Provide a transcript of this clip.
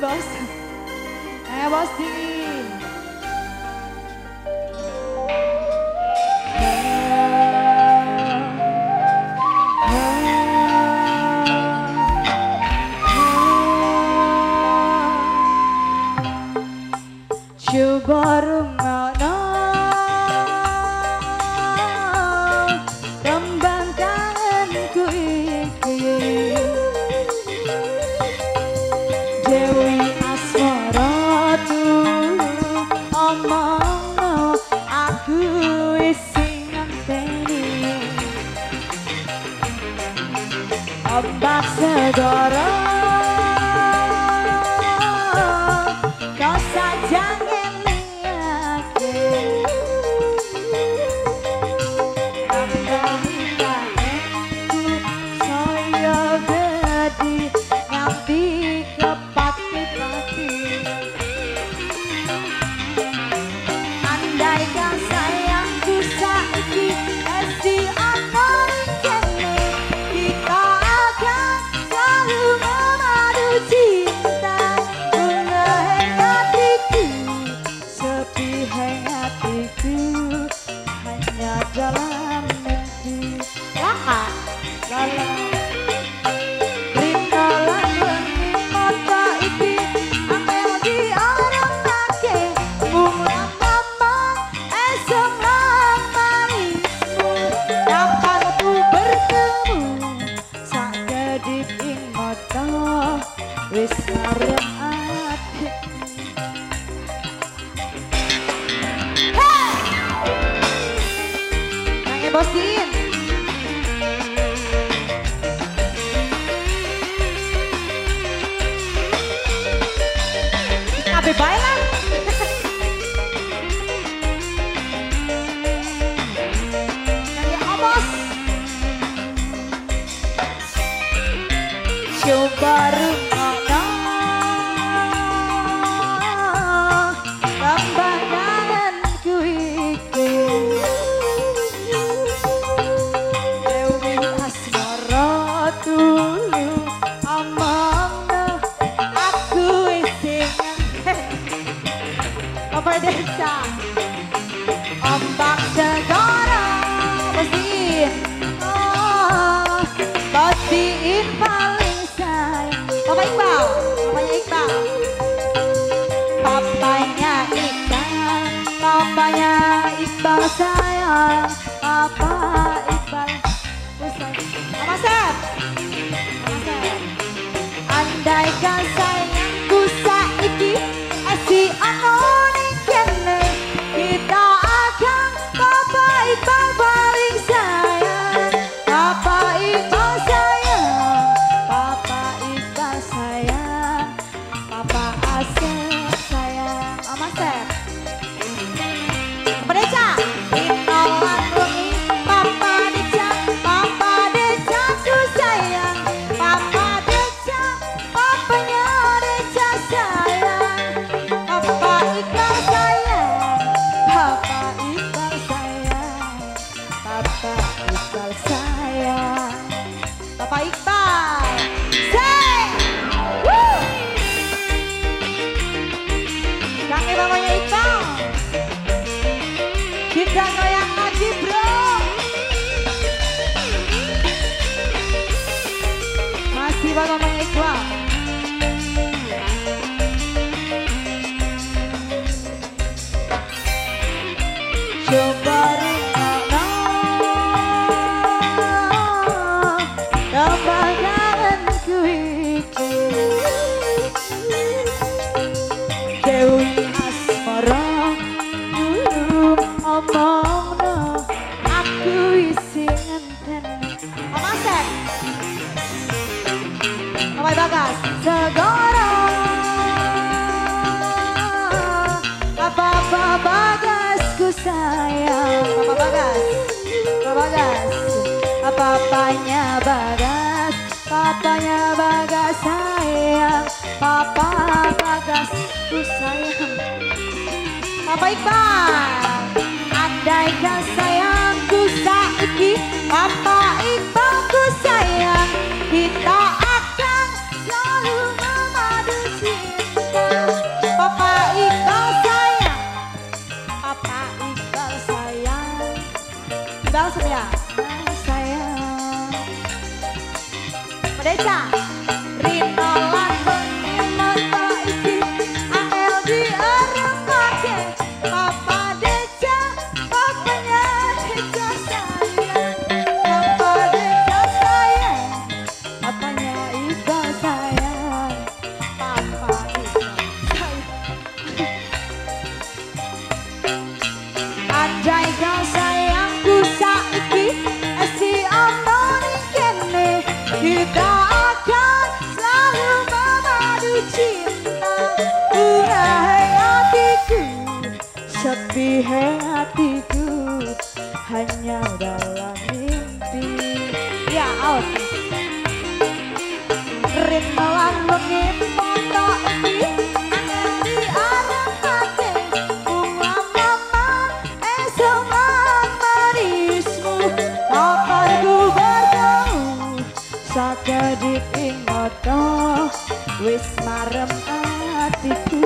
bos. Bos dingin. Coba rumana kembang kangenku iki Dewi Asmara tulu omongno aku wis sing ngenteni ombak segara kau saja dalam mimpi lama lala rindolan wengi mata iki angel diarepake bunga mama esok manismu kapan ku bertemu sak kedip ing mata wis arep ati Bos Din kabeh bae lah kaya Bos coba rumana tambanganku iki Desa ombak segara bosiin bosiin paling sayang Papa Iqbal papanya Iqbal papanya Iqbal sayang Papa Iqbal Mama Sep andaikan sayangku saiki esi anon kita akan Papa Iqbal paling sayang Papa Iqbal sayang Papa Iqbal sayang Papa Asep sayang Mama Sep Papa Deca inolan wengi Papa Deca ku sayang Papa Deca papanya Deca sayang Papa Iqbal sayang Papa Iqbal sayang Papa Iqbal sayang Papa Iqbal say woo kakek mamanya Iqbal kita goyang lagi bro masih buat mamanya Iqbal coba rumana tambanganku iki Dewi Asmara dulu omongno aku isi ngenteni Mama Sep Mama Bagas segara Papa Bagasku sayang Papa Bagas papanya Bagas sayang Papa Bagasku sayang Papa Iqbal andaikan sayangku saiki Papa Iqbalku sayang kita akan selalu memadu cinta Deca Rino lan bengi mata iki angel diarepake Papa Deca papanya Deca sayang Papa Deca sayang papanya Iba sayang Papa Iba sayang Anjay kau sayangku saiki esi ono ning kene kita akan selalu memadu cinta Urai hatiku sepi hatiku hanya dalam mimpi ya out rinduan bengi moto iki angel diarepake bunga maman esoman manismu kapanku bertemu sakedip ing mata wis marem atiku